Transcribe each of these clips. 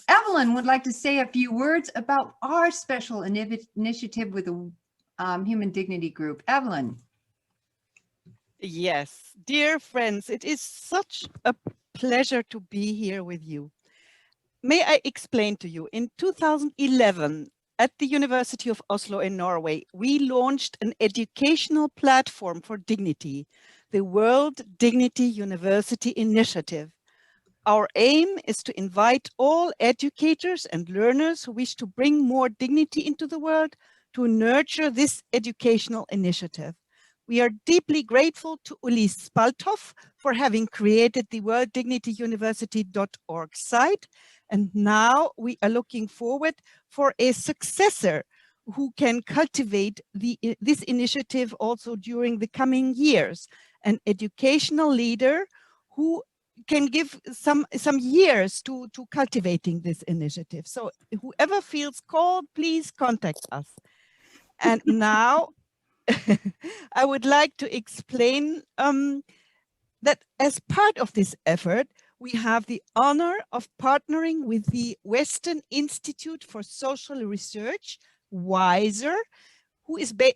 Evelin would like to say a few words about our special initiative with the Human Dignity Group. Evelin. Yes, dear friends, it is such a pleasure to be here with you. May I explain to you, in 2011, at the University of Oslo in Norway, we launched an educational platform for dignity, the World Dignity University Initiative. Our aim is to invite all educators and learners who wish to bring more dignity into the world to nurture this educational initiative. We are deeply grateful to Uli Spalthoff for having created the worlddignityuniversity.org site. And now we are looking forward for a successor who can cultivate this initiative also during the coming years, an educational leader who can give some years to cultivating this initiative. So whoever feels called, please contact us. And now I would like to explain that as part of this effort, we have the honor of partnering with the Western Institute for Social Research, WISER,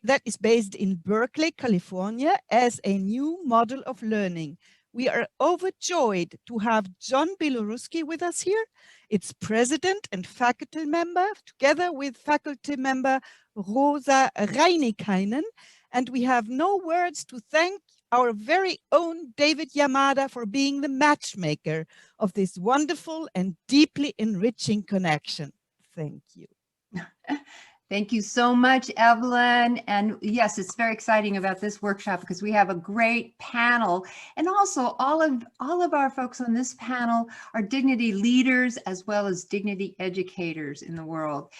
that is based in Berkeley, California, as a new model of learning. We are overjoyed to have John Bilorusky with us here. It's president and faculty member, together with faculty member Rosa Reinikainen. And we have no words to thank our very own David Yamada for being the matchmaker of this wonderful and deeply enriching connection. Thank you. Thank you so much, Evelin. And yes, it's very exciting about this workshop because we have a great panel. And also all of our folks on this panel are dignity leaders as well as dignity educators in the world.